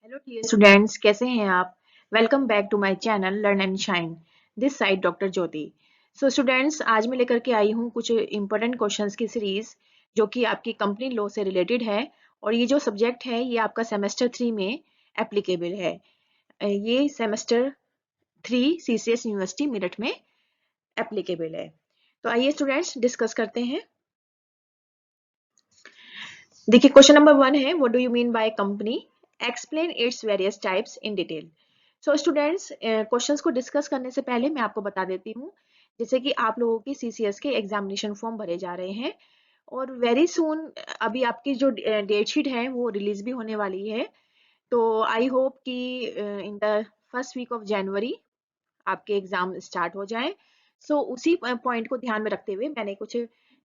Hello dear students, कैसे हैं आप? Welcome back to my channel learn and shine. This side doctor Jyoti. So students, आज मैं लेकर के आई हूँ कुछ इंपॉर्टेंट क्वेश्चंस की सीरीज जो कि आपकी कंपनी लॉ से रिलेटेड है। और ये जो सब्जेक्ट है ये आपका सेमेस्टर 3 में एप्लीकेबल है। ये सेमेस्टर 3 सीसीएस यूनिवर्सिटी मेरठ में एप्लीकेबल है। तो आइए स्टूडेंट्स डिस्कस करते हैं। देखिए, क्वेश्चन नंबर 1 है, what do you mean by company? Explain its various types in detail. So students, questions को डिस्कस करने से पहले मैं आपको बता देती हूँ, जैसे कि आप लोगों की सीसीएस के एग्जामिनेशन फॉर्म भरे जा रहे हैं और वेरी सून अभी आपकी जो डेट शीट है वो रिलीज भी होने वाली है। तो आई होप कि in the first week of January आपके एग्जाम स्टार्ट हो जाए। सो उसी पॉइंट को ध्यान में रखते हुए मैंने कुछ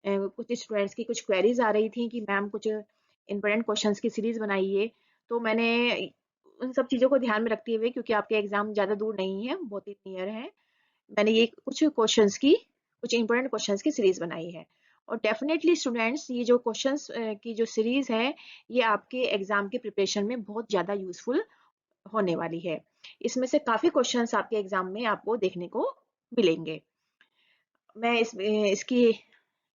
स्टूडेंट्स की कुछ क्वेरीज आ रही थी कि मैम कुछ इंपॉर्टेंट क्वेश्चंस की सीरीज बनाइए। तो मैंने उन सब चीज़ों को ध्यान में रखते हुए, क्योंकि आपके एग्जाम ज़्यादा दूर नहीं है, बहुत ही नियर है, मैंने ये कुछ इंपॉर्टेंट क्वेश्चंस की सीरीज बनाई है। और डेफिनेटली स्टूडेंट्स, ये जो क्वेश्चंस की जो सीरीज है ये आपके एग्जाम के प्रिपरेशन में बहुत ज़्यादा यूजफुल होने वाली है। इसमें से काफ़ी क्वेश्चंस आपके एग्जाम में आपको देखने को मिलेंगे। मैं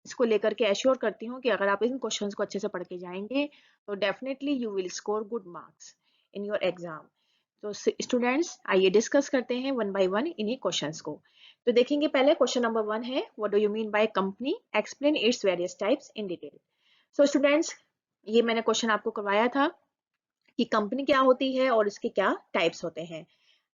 इसको लेकर के एश्योर करती हूँ कि अगर आप इन क्वेश्चंस को अच्छे से पढ़ के जाएंगे तो definitely you will score good marks in your exam. तो स्टूडेंट्स, आइए डिस्कस करते हैं वन बाय वन इन्हीं क्वेश्चंस को। तो देखेंगे, पहले क्वेश्चन नंबर 1 है, what do you mean by company? Explain its various types in detail. So students, ये मैंने क्वेश्चन आपको करवाया था कि कंपनी क्या होती है और इसके क्या टाइप्स होते हैं।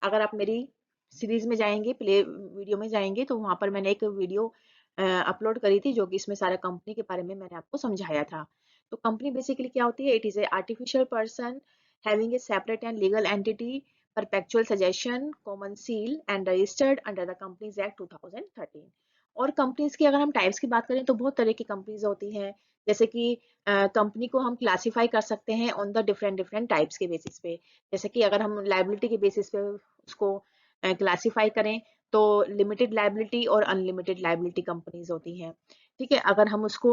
अगर आप मेरी सीरीज में जाएंगे, प्ले वीडियो में जाएंगे, तो वहां पर मैंने एक वीडियो अपलोड करी थी जो कि इसमें सारा कंपनी के बारे में मैंने आपको समझाया था। तो कंपनी बेसिकली क्या होती है? It is a artificial person having a separate and legal entity, perpetual suggestion, common seal and registered under the companies act 2013। और कंपनीज की अगर हम टाइप्स की बात करें तो बहुत तरह की कंपनीज होती हैं। जैसे कि कंपनी को हम क्लासिफाई कर सकते हैं on the different different types के बेसिस पे। जैसे कि अगर हम लाइबिलिटी के बेसिस पे उसको क्लासिफाई करें तो लिमिटेड लाइबिलिटी और अनलिमिटेड लाइबिलिटी कंपनीज होती हैं। ठीक है, अगर हम उसको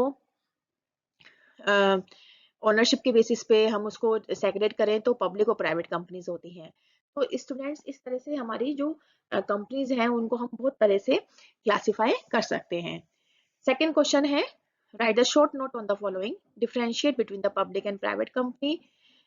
ओनरशिप के बेसिस पे हम उसको सेग्रेगेट करें तो पब्लिक और प्राइवेट कंपनीज होती हैं। तो स्टूडेंट्स, इस तरह से हमारी जो कंपनीज हैं उनको हम बहुत तरह से क्लासिफाई कर सकते हैं। सेकेंड क्वेश्चन है, right the short note on the following, differentiate between the public and private company.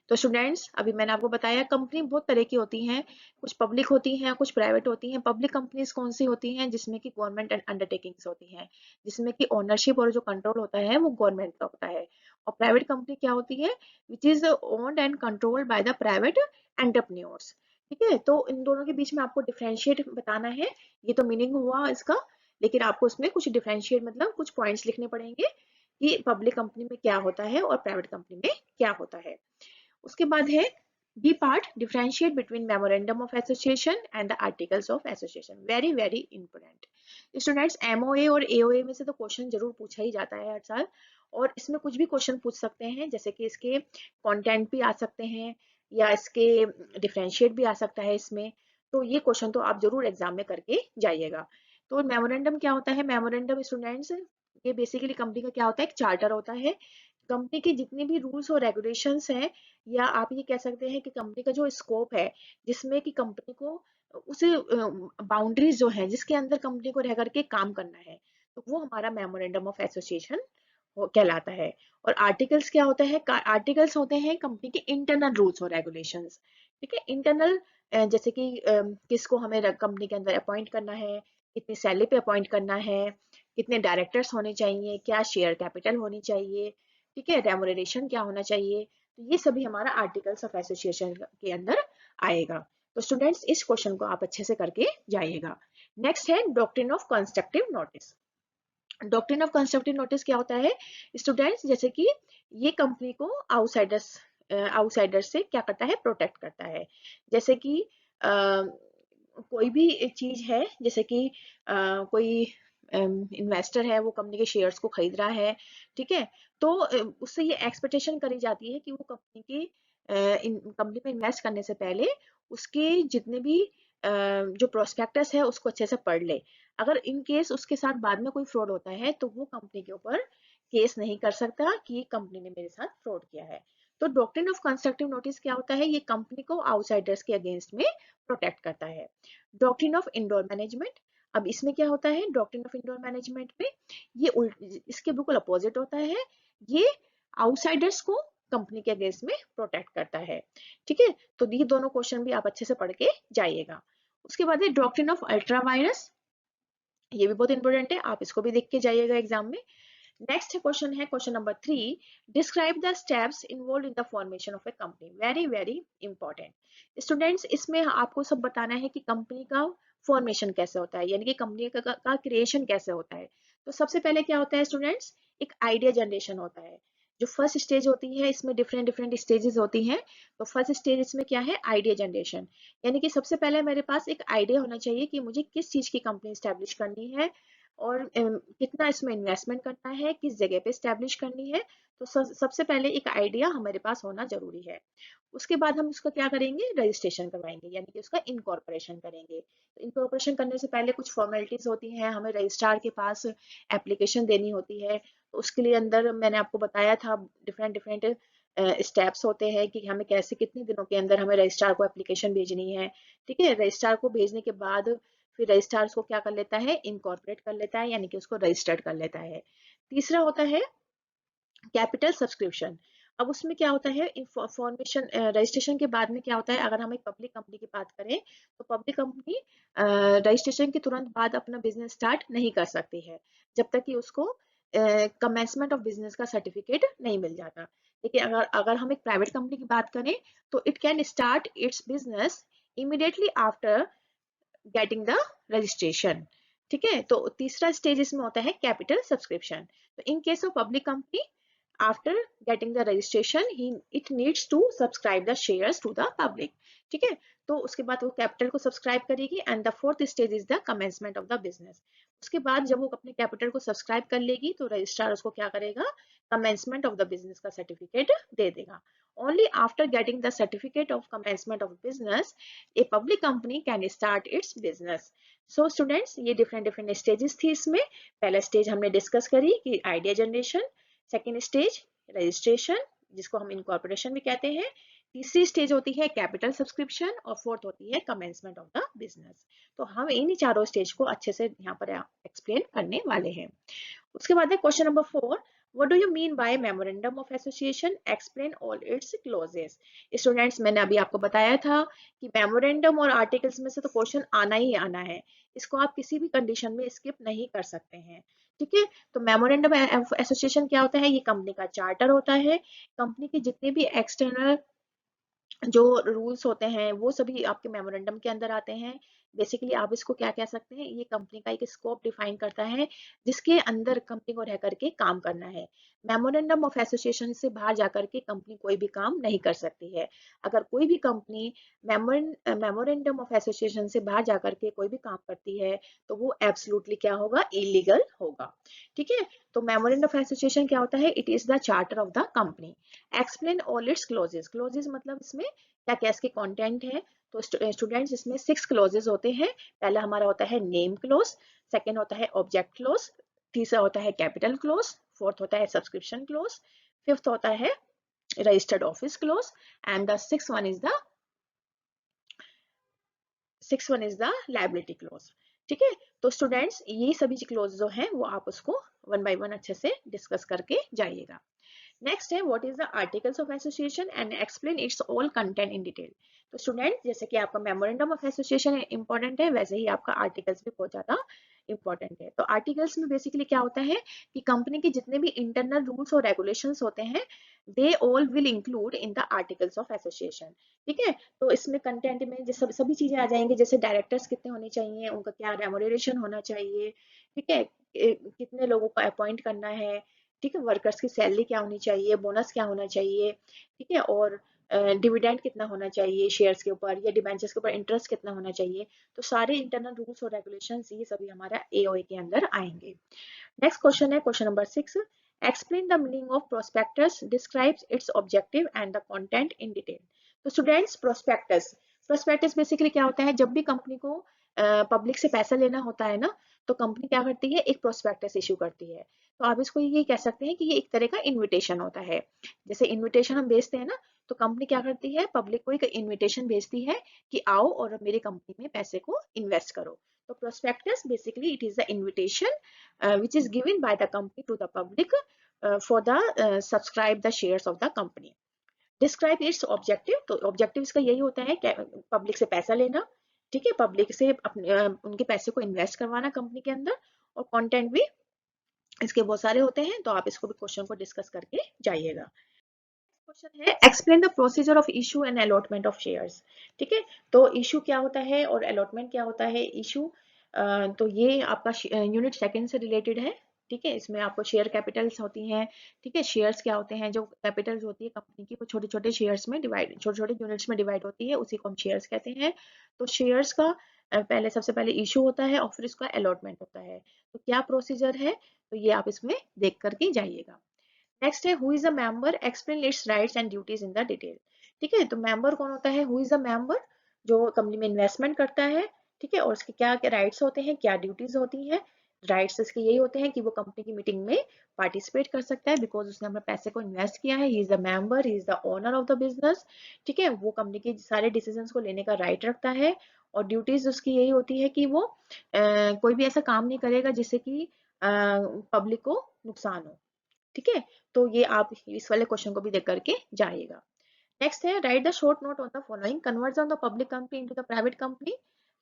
तो स्टूडेंट्स, अभी मैंने आपको बताया कंपनी बहुत तरह की होती हैं, कुछ पब्लिक होती हैं, कुछ प्राइवेट होती हैं। पब्लिक कंपनीज कौन सी होती हैं? जिसमें कि गवर्नमेंट अंडरटेकिंग्स होती हैं, जिसमें कि ओनरशिप और जो कंट्रोल होता है वो गवर्नमेंट का होता है। और प्राइवेट कंपनी क्या होती है? Which is owned and controlled by the private entrepreneurs. ठीक है, तो इन दोनों के बीच में आपको डिफरेंशिएट बताना है। ये तो मीनिंग हुआ इसका, लेकिन आपको इसमें कुछ डिफरेंशिएट मतलब कुछ पॉइंट्स लिखने पड़ेंगे कि पब्लिक कंपनी में क्या होता है और प्राइवेट कंपनी में क्या होता है। उसके बाद है B part, differentiate between memorandum of association and the articles of association. Very very important students, MOA और एओए में से तो क्वेश्चन जरूर पूछा ही जाता है हर साल। और इसमें कुछ भी क्वेश्चन पूछ सकते हैं, जैसे कि इसके कंटेंट भी आ सकते हैं या इसके डिफरेंशिएट भी आ सकता है इसमें। तो ये क्वेश्चन तो आप जरूर एग्जाम में करके जाइएगा। तो मेमोरेंडम क्या होता है? मेमोरेंडम स्टूडेंट्स, ये बेसिकली कंपनी का क्या होता है? एक चार्टर होता है। कंपनी के जितने भी रूल्स और रेगुलेशंस हैं, या आप ये कह सकते हैं कि कंपनी का जो स्कोप है, जिसमें कि कंपनी को उस बाउंड्रीज जो है जिसके अंदर कंपनी को रह करके काम करना है, तो वो हमारा मेमोरेंडम ऑफ एसोसिएशन कहलाता है। और आर्टिकल्स क्या होता है? आर्टिकल्स होते हैं कंपनी के इंटरनल रूल्स और रेगुलेशंस। ठीक है, इंटरनल जैसे कि किसको हमें कंपनी के अंदर अपॉइंट करना है, कितनी सैलरी पे अपॉइंट करना है, कितने डायरेक्टर्स होने चाहिए, क्या शेयर कैपिटल होनी चाहिए, ठीक है, रेमुनरेशन क्या होना चाहिए। तो ये सभी हमारा आर्टिकल्स ऑफ एसोसिएशन के अंदर आएगा। तो स्टूडेंट्स, इस क्वेश्चन को आप अच्छे से करके जाइएगा। नेक्स्ट है doctrine of constructive notice. Doctrine of constructive notice क्या होता है स्टूडेंट्स? जैसे कि ये कंपनी को आउटसाइडर्स से क्या करता है? प्रोटेक्ट करता है। जैसे कि कोई भी एक चीज है, जैसे कि कोई इन्वेस्टर है, वो कंपनी के शेयर्स को खरीद रहा है, ठीक है, तो उससे ये एक्सपेक्टेशन करी जाती है कि वो कंपनी में इन्वेस्ट करने से पहले उसके जितने भी जो प्रोस्पेक्टस है उसको अच्छे से पढ़ ले। अगर इन केस उसके साथ बाद में कोई फ्रॉड होता है तो वो कंपनी के ऊपर केस नहीं कर सकता कि कंपनी ने मेरे साथ फ्रॉड किया है। तो डॉक्ट्रिन ऑफ कंस्ट्रक्टिव नोटिस क्या होता है, ये कंपनी को आउटसाइडर्स के अगेंस्ट में प्रोटेक्ट करता है। डॉक्ट्रिन ऑफ इंडोर मैनेजमेंट, अब इसमें क्या होता है, डॉक्ट्रिन ऑफ इंडोर मैनेजमेंट में ये इसके बिल्कुल अपोजिट होता है, ये आउटसाइडर्स को कंपनी के अगेंस्ट में प्रोटेक्ट करता है। ठीक है, तो ये दोनों क्वेश्चन भी आप अच्छे से पढ़ के जाइएगा। उसके बाद है डॉक्ट्रिन ऑफ अल्ट्रा वायरस, ये भी बहुत इंपॉर्टेंट है, आप इसको भी देख के जाइएगा एग्जाम में। नेक्स्ट क्वेश्चन है question number 3, describe the steps involve in the formation of A company, very very important. Students, इसमें आपको सब बताना है कि कंपनी का फॉर्मेशन कैसे होता है, यानी कि कंपनी का क्रिएशन कैसे होता है। तो सबसे पहले क्या होता है स्टूडेंट्स, एक आइडिया जनरेशन होता है। जो फर्स्ट स्टेज होती है, इसमें डिफरेंट डिफरेंट स्टेजेस होती हैं। तो फर्स्ट स्टेज इसमें क्या है, आइडिया जनरेशन, यानी कि सबसे पहले मेरे पास एक आइडिया होना चाहिए कि मुझे किस चीज की कंपनी स्टैब्लिश करनी है और कितना इसमें इन्वेस्टमेंट करना है, किस जगह पे स्टैब्लिश करनी है। तो सबसे पहले एक आइडिया हमारे पास होना जरूरी है। उसके बाद हम उसका क्या करेंगे, रजिस्ट्रेशन करवाएंगे, यानी कि उसका इनकॉर्पोरेशन करेंगे। तो इनकॉर्पोरेशन करने से पहले कुछ फॉर्मेलिटीज होती हैं, हमें रजिस्ट्रार के पास एप्लीकेशन देनी होती है। तो उसके लिए अंदर मैंने आपको बताया था डिफरेंट डिफरेंट स्टेप्स होते हैं कि हमें कैसे कितने दिनों के अंदर हमें रजिस्ट्रार को एप्लीकेशन भेजनी है। ठीक है, रजिस्ट्रार को भेजने के बाद फिर रजिस्ट्रार उसको क्या कर लेता है, इनकॉर्पोरेट कर लेता है, यानी कि उसको रजिस्टर्ड कर लेता है। तीसरा होता है कैपिटल सब्सक्रिप्शन। अब उसमें क्या होता है, फॉर्मेशन रजिस्ट्रेशन के बाद में क्या होता है, अगर हम एक पब्लिक कंपनी की बात करें तो पब्लिक कंपनी रजिस्ट्रेशन के तुरंत बाद अपना बिजनेस स्टार्ट नहीं कर सकती है जब तक कि उसको कमेंसमेंट ऑफ बिजनेस का सर्टिफिकेट नहीं मिल जाता। लेकिन अगर अगर हम एक प्राइवेट कंपनी की बात करें तो it can start it's business immediately after getting the registration. ठीक है, तो तीसरा स्टेज इसमें होता है कैपिटल सब्सक्रिप्शन। तो in case of public company, after getting the registration it needs to subscribe the shares to the public. ठीक है, तो उसके बाद वो कैपिटल को सब्सक्राइब करेगी and the fourth stage is the commencement of the business. उसके बाद जब वो अपने कैपिटल को सब्सक्राइब कर लेगी तो रजिस्ट्रार उसको क्या करेगा, कमेंसमेंट ऑफ द बिजनेस का सर्टिफिकेट दे देगा। Only after getting the certificate of commencement of business a public company can start it's business. So students, ये डिफरेंट डिफरेंट स्टेजेस थी इसमें। पहला स्टेज हमने डिस्कस करी कि idea generation, second stage registration जिसको हम इनकॉर्पोरेशन भी कहते हैं, तीसरी स्टेज होती है कैपिटल सब्सक्रिप्शन और फोर्थ होती है कमेंसमेंट ऑफ द बिजनेस। तो हम इन चारों स्टेज को अच्छे से यहाँ पर एक्सप्लेन करने वाले हैं। उसके बाद है question number 4, what do you mean by memorandum of association, explain all it's clauses. Students, मैंने अभी आपको बताया था कि मेमोरेंडम और आर्टिकल्स में से तो क्वेश्चन आना ही आना है, इसको आप किसी भी कंडीशन में स्किप नहीं कर सकते हैं। ठीक है, तो मेमोरेंडम ऑफ एसोसिएशन क्या होता है, ये कंपनी का चार्टर होता है। कंपनी के जितने भी एक्सटर्नल जो रूल्स होते हैं वो सभी आपके मेमोरेंडम के अंदर आते हैं। बेसिकली आप इसको क्या कह सकते हैं, ये कंपनी का एक स्कोप डिफाइन करता है जिसके अंदर कंपनी को रह करके काम करना है। मेमोरेंडम ऑफ एसोसिएशन से बाहर जाकर के कंपनी कोई भी काम नहीं कर सकती है। अगर कोई भी कंपनी मेमोरेंडम ऑफ एसोसिएशन से बाहर जाकर के कोई भी काम करती है तो वो एब्सोल्युटली क्या होगा, इलीगल होगा। ठीक है, तो मेमोरेंडम ऑफ एसोसिएशन क्या होता है, it is the charter of the company. Explain all its clauses, clauses मतलब इसमें क्या क्या इसके कंटेंट है। तो स्टूडेंट्स, इसमें 6 क्लोजेस होते हैं। पहला हमारा होता है नेम क्लोज, सेकंड होता है ऑब्जेक्ट क्लोज, तीसरा होता है कैपिटल क्लोज, फोर्थ होता है सब्सक्रिप्शन क्लोज, फिफ्थ होता है registered office close and the six one is the liability close. ठीक है, तो स्टूडेंट्स ये सभी क्लोज जो हैं वो आप उसको वन बाय वन अच्छे से डिस्कस करके जाइएगा। नेक्स्ट है what is the articles of association and explain its all content in detail. तो स्टूडेंट, जैसे कि आपका मेमोरेंडम ऑफ एसोसिएशन इंपॉर्टेंट है, वैसे ही आपका आर्टिकल्स भी बहुत ज्यादा इंपॉर्टेंट है। तो आर्टिकल्स में बेसिकली क्या होता है कि कंपनी के जितने भी इंटरनल रूल्स और रेगुलेशंस होते हैं they all will include in the articles of association. ठीक है, तो इसमें कंटेंट में जो सभी चीजें आ जाएंगी, जैसे डायरेक्टर्स कितने होने चाहिए, उनका क्या रेमुनरेशन होना चाहिए, ठीक है, कितने लोगों को अपॉइंट करना है, ठीक है, वर्कर्स की सैलरी क्या होनी चाहिए, बोनस क्या होना चाहिए, ठीक है, और डिविडेंड कितना होना चाहिए शेयर्स के ऊपर या डिबेंचर्स के ऊपर इंटरेस्ट कितना होना चाहिए। तो सारे इंटरनल रूल्स और रेगुलेशंस ये सभी हमारा एओए के अंदर आएंगे। नेक्स्ट क्वेश्चन है question number 6, explain the meaning of prospectus, describes it's objective and the content in detail. तो स्टूडेंट्स, प्रोस्पेक्टस बेसिकली क्या होता है, जब भी कंपनी को पब्लिक से पैसा लेना होता है ना, तो कंपनी क्या करती है, एक प्रोस्पेक्टस इशू करती है। तो आप इसको ये कह सकते हैं कि ये एक तरह का इनविटेशन होता है। जैसे इनविटेशन हम भेजते हैं ना, तो कंपनी क्या करती है, पब्लिक को एक इनविटेशन भेजती है कि आओ और मेरी कंपनी में पैसे को इन्वेस्ट करो। तो prospectus basically it is the invitation which is given by the company to the public for the subscribe the shares of the company. Describe it's objective, तो ऑब्जेक्टिव इसका यही होता है कि पब्लिक से पैसा लेना, ठीक है, पब्लिक से अपने उनके पैसे को इन्वेस्ट करवाना कंपनी के अंदर। और कंटेंट भी इसके बहुत सारे होते हैं, तो आप इसको भी क्वेश्चन को डिस्कस करके जाइएगा। क्वेश्चन है explain the procedure of issue and allotment of shares. ठीक है, तो इशू क्या होता है और अलॉटमेंट क्या होता है। इशू तो ये आपका यूनिट सेकंड से रिलेटेड है। ठीक है, इसमें आपको शेयर कैपिटल्स होती हैं। ठीक है, शेयर्स क्या होते हैं, जो कैपिटल्स होती है कंपनी की वो छोटे छोटे शेयर्स में डिवाइड, छोटे छोटे यूनिट्स में डिवाइड होती है, उसी को हम शेयर्स कहते हैं। तो शेयर्स का पहले सबसे पहले इशू होता है और फिर इसका अलॉटमेंट होता है। तो क्या प्रोसीजर है, तो ये आप इसमें देख करके जाइएगा। नेक्स्ट है who is a member, explain it's rights and duties in the detail. ठीक है, तो मेंबर कौन होता है, हु इज अ मेंबर, जो कंपनी में इन्वेस्टमेंट करता है। ठीक है, और उसके क्या क्या राइट्स होते हैं, क्या ड्यूटीज होती हैं। राइट्स इसके यही होते हैं कि वो कंपनी की मीटिंग में पार्टिसिपेट कर सकता है, बिकॉज उसने अपने पैसे को इन्वेस्ट किया है। He is the member, he is the owner of the business. ठीक है, वो कंपनी के सारे डिसीजंस को लेने का राइट रखता है। और ड्यूटीज उसकी यही होती है कि वो कोई भी ऐसा काम नहीं करेगा जिससे कि पब्लिक को नुकसान हो। ठीक है, तो ये आप इस वाले क्वेश्चन को भी देख करके जाइएगा। नेक्स्ट है right the short note on the following, conversion the public company into the private company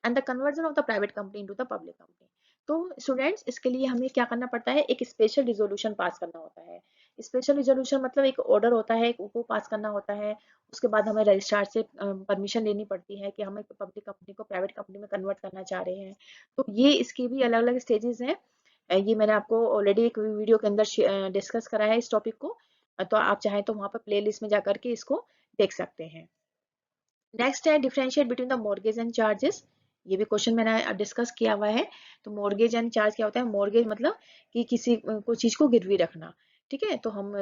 and the conversion of the private company into the public company. तो स्टूडेंट्स इसके लिए हमें क्या करना पड़ता है, एक स्पेशल रिजोल्यूशन पास करना होता है। स्पेशल रिजोल्यूशन मतलब एक ऑर्डर होता है, एक वो पास करना होता है। उसके बाद हमें रजिस्ट्रार से परमिशन लेनी पड़ती है कि हमें पब्लिक कंपनी को प्राइवेट कंपनी में कन्वर्ट करना चाह रहे हैं। तो ये इसकी भी अलग अलग स्टेजेस हैं। ये मैंने आपको ऑलरेडी एक वीडियो के अंदर डिस्कस करा है इस टॉपिक को। तो आप चाहें तो वहां पर प्लेलिस्ट में जाकर के इसको देख सकते हैं। नेक्स्ट है differentiate between the mortgage and charges. ये भी क्वेश्चन मैंने डिस्कस किया हुआ है। तो मॉर्गेज एंड चार्ज क्या होता है, मॉर्गेज मतलब कि किसी कोई चीज को गिरवी रखना। ठीक है, तो हम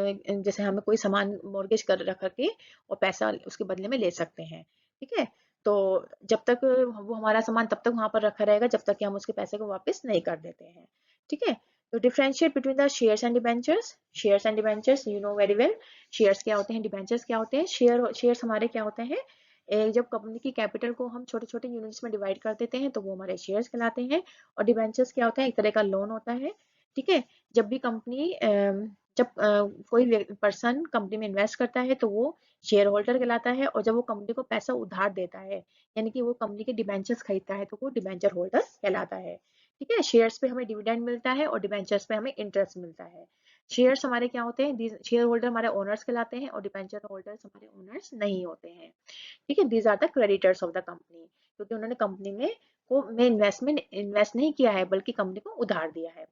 जैसे हमें कोई सामान मॉर्गेज कर रख करके और पैसा उसके बदले में ले सकते हैं। ठीक है, तो जब तक वो हमारा सामान तब तक वहां पर रखा रहेगा जब तक कि हम उसके पैसे को वापस नहीं कर देते हैं। ठीक है, तो differentiate between the shares and debentures. Shares and debentures you know very well. Shares क्या होते हैं, डिबेंचर्स क्या होते हैं। शेयर्स हमारे क्या होते हैं, जब कंपनी की कैपिटल को हम छोटे छोटे यूनिट्स में डिवाइड कर देते हैं तो वो हमारे शेयर्स कहलाते हैं। और डिबेंचर्स क्या होता है, एक तरह का लोन होता है। ठीक है, जब भी कंपनी जब कोई पर्सन कंपनी में इन्वेस्ट करता है तो वो शेयर होल्डर कहलाता है। और जब वो कंपनी को पैसा उधार देता है, यानी कि वो कंपनी के डिबेंचर्स खरीदता है, तो वो डिबेंचर होल्डर कहलाता है। ठीक है, शेयर्स पे हमें डिविडेंड मिलता है और डिबेंचर्स पे हमें इंटरेस्ट मिलता है। शेयर्स हमारे क्या होते हैं, शेयर होल्डर हमारे ओनर्स कहलाते हैं और डिबेंचर होल्डर्स हमारे ओनर्स नहीं होते हैं। ठीक है, these are the creditors of the company, क्योंकि उन्होंने कंपनी में इन्वेस्टमेंट इन्वेस्ट नहीं किया है बल्कि कंपनी को उधार दिया है।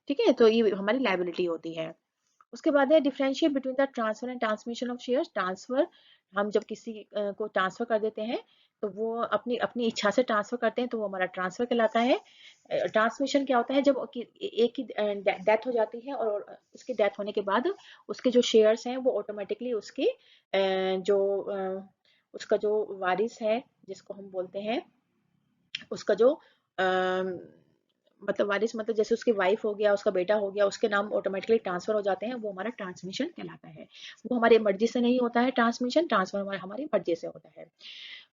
ठीक है, तो ये हमारी लायबिलिटी होती है। उसके बाद है differentiate between the transfer and transmission of shares. Transfer हम जब किसी को ट्रांसफर कर देते हैं तो वो अपनी अपनी इच्छा से ट्रांसफर करते हैं, तो वो हमारा ट्रांसफर कहलाता है। ट्रांसमिशन क्या होता है, जब एक की डेथ हो जाती है और उसकी डेथ होने के बाद उसके जो शेयर्स हैं वो ऑटोमेटिकली उसके जो उसका जो वारिस है, जिसको हम बोलते हैं उसका जो मतलब वारिस मतलब जैसे उसकी वाइफ हो गया, उसका बेटा हो गया, उसके नाम ऑटोमेटिकली ट्रांसफर हो जाते हैं, वो हमारा ट्रांसमिशन कहलाता है। वो हमारी मर्जी से नहीं होता है, ट्रांसमिशन ट्रांसफर हमारी मर्जी से होता है।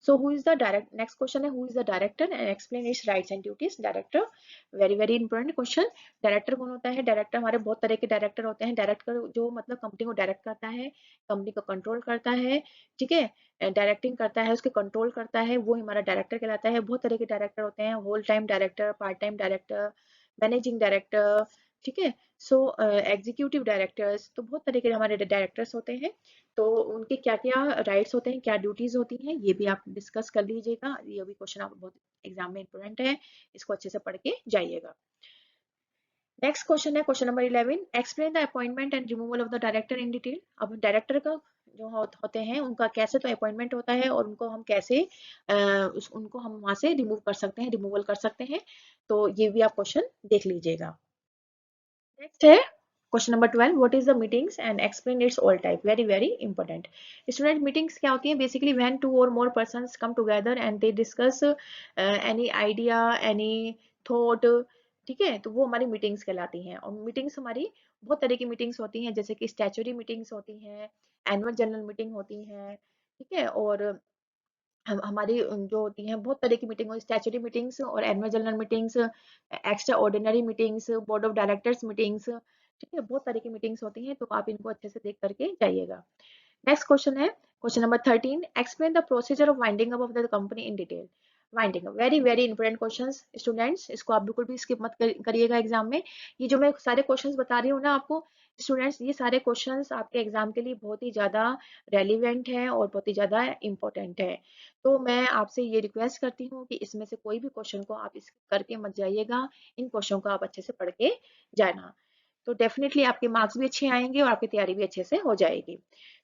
So who is the direct, next question है who is the director and explain its rights and duties। Director, very very important question. Director कौन होता है, डायरेक्टर हमारे बहुत तरह के डायरेक्टर होते हैं। डायरेक्टर जो मतलब कंपनी को डायरेक्ट करता है, कंपनी को कंट्रोल करता है। ठीक है, डायरेक्टिंग करता है, उसके कंट्रोल करता है, वो हमारा डायरेक्टर कहलाता है। बहुत तरह के डायरेक्टर होते हैं, whole time director, part time director, managing director. ठीक है, सो एग्जीक्यूटिव डायरेक्टर्स, तो बहुत तरह के हमारे डायरेक्टर्स होते हैं। तो उनके क्या क्या राइट्स होते हैं, क्या ड्यूटीज होती हैं, ये भी आप डिस्कस कर लीजिएगा। ये भी क्वेश्चन आप बहुत एग्जाम में इंपॉर्टेंट है, इसको अच्छे से पढ़ के जाइएगा। नेक्स्ट क्वेश्चन है question number 11, explain the appointment and removal of the director in detail. अब डायरेक्टर का जो होते हैं उनका कैसे तो अपॉइंटमेंट होता है और उनको हम कैसे उनको हम वहां से रिमूव कर सकते हैं, रिमूवल कर सकते हैं। तो ये भी आप क्वेश्चन देख लीजिएगा। नेक्स्ट है question number 12, what is the meetings and explain its all type. Very very important. Student, meetings क्या होती है, basically when two or more persons come together and they discuss any idea, any thought. ठीक है, तो वो हमारी meetings कहलाती हैं। और मीटिंग्स हमारी बहुत तरह की मीटिंग्स होती हैं, जैसे कि स्टैट्यूटरी मीटिंग्स होती हैं, एनुअल जनरल मीटिंग होती हैं, ठीक है। और हम हमारी जो होती हैं बहुत तरह की मीटिंग हो, स्टैट्यूटरी मीटिंग्स और annual general meetings, extra ordinary meetings, board of directors meetings, ठीक है। बहुत तरह की मीटिंग्स होती हैं, तो आप इनको अच्छे से देख करके जाइएगा। नेक्स्ट क्वेश्चन है question number 13, explain the procedure of winding up of the company in detail. Winding up, very very important questions students, इसको आप बिल्कुल भी स्किप मत करिएगा एग्जाम में। ये जो मैं सारे क्वेश्चंस बता रही हूँ ना आपको स्टूडेंट्स, ये सारे क्वेश्चंस आपके एग्जाम के लिए बहुत ही ज्यादा रेलिवेंट हैं और बहुत ही ज्यादा इंपॉर्टेंट है। तो मैं आपसे ये रिक्वेस्ट करती हूँ कि इसमें से कोई भी क्वेश्चन को आप स्किप करके मत जाइएगा, इन क्वेश्चन को आप अच्छे से पढ़ के जाना, तो डेफिनेटली आपके मार्क्स भी अच्छे आएंगे और आपकी तैयारी भी अच्छे से हो जाएगी।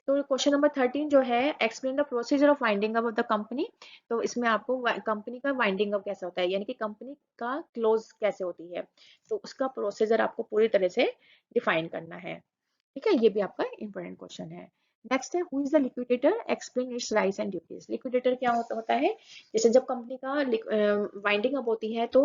तो क्वेश्चन नंबर 13 जो है, explain the procedure of winding up of the company. तो इसमें आपको कंपनी का वाइंडिंग अप कैसा होता है, यानी कि कंपनी का क्लोज कैसे होती है, तो उसका प्रोसीजर आपको पूरी तरह से डिफाइन करना है, ठीक है। ये भी आपका इंपॉर्टेंट क्वेश्चन है। नेक्स्ट है, who is the liquidator, explain it's rights and duties. Liquidator क्या होता है, जैसे जब कंपनी का वाइंडिंग अप होती है तो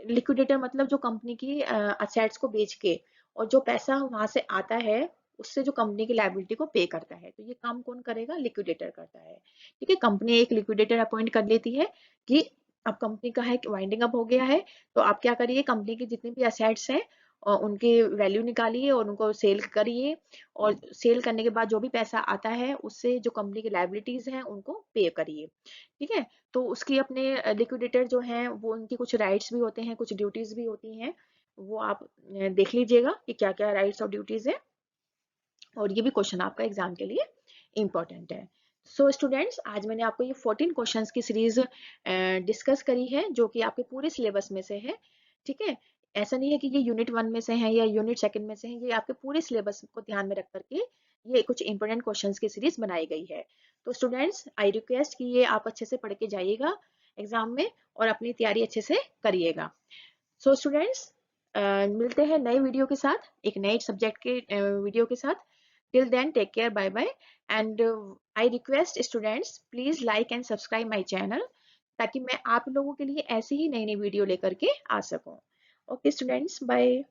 लिक्विडेटर मतलब जो कंपनी की असेट्स को बेच के और जो पैसा वहां से आता है उससे जो कंपनी की लायबिलिटी को पे करता है, तो ये काम कौन करेगा, लिक्विडेटर करता है, ठीक है। कंपनी एक लिक्विडेटर अपॉइंट कर लेती है कि अब कंपनी का है वाइंडिंग अप हो गया है, तो आप क्या करिए, कंपनी की जितनी भी असेट्स हैं और उनके वैल्यू निकालिए और उनको सेल करिए, और सेल करने के बाद जो भी पैसा आता है उससे जो कंपनी की लायबिलिटीज हैं उनको पे करिए, ठीक है। तो उसकी अपने लिक्विडेटर जो हैं वो उनकी कुछ राइट्स भी होते हैं, कुछ ड्यूटीज भी होती हैं, वो आप देख लीजिएगा कि क्या क्या राइट्स और ड्यूटीज है, और ये भी क्वेश्चन आपका एग्जाम के लिए इंपॉर्टेंट है। सो स्टूडेंट्स, आज मैंने आपको ये 14 क्वेश्चंस की सीरीज डिस्कस करी है जो कि आपके पूरे सिलेबस में से है, ठीक है। ऐसा नहीं है कि ये यूनिट 1 में से है या यूनिट 2 में से है, ये आपके पूरे सिलेबस को ध्यान में रख करके ये कुछ इंपॉर्टेंट क्वेश्चंस की सीरीज बनाई गई है। तो स्टूडेंट्स, आई रिक्वेस्ट कि ये आप अच्छे से पढ़ के जाइएगा एग्जाम में और अपनी तैयारी अच्छे से करिएगा। सो स्टूडेंट्स, मिलते हैं नए वीडियो के साथ, एक नए सब्जेक्ट के वीडियो के साथ। Till then take care, bye bye, and I request students please like and subscribe my channel, ताकि मैं आप लोगों के लिए ऐसे ही नई नई वीडियो लेकर के आ सकूं। Okay students, bye.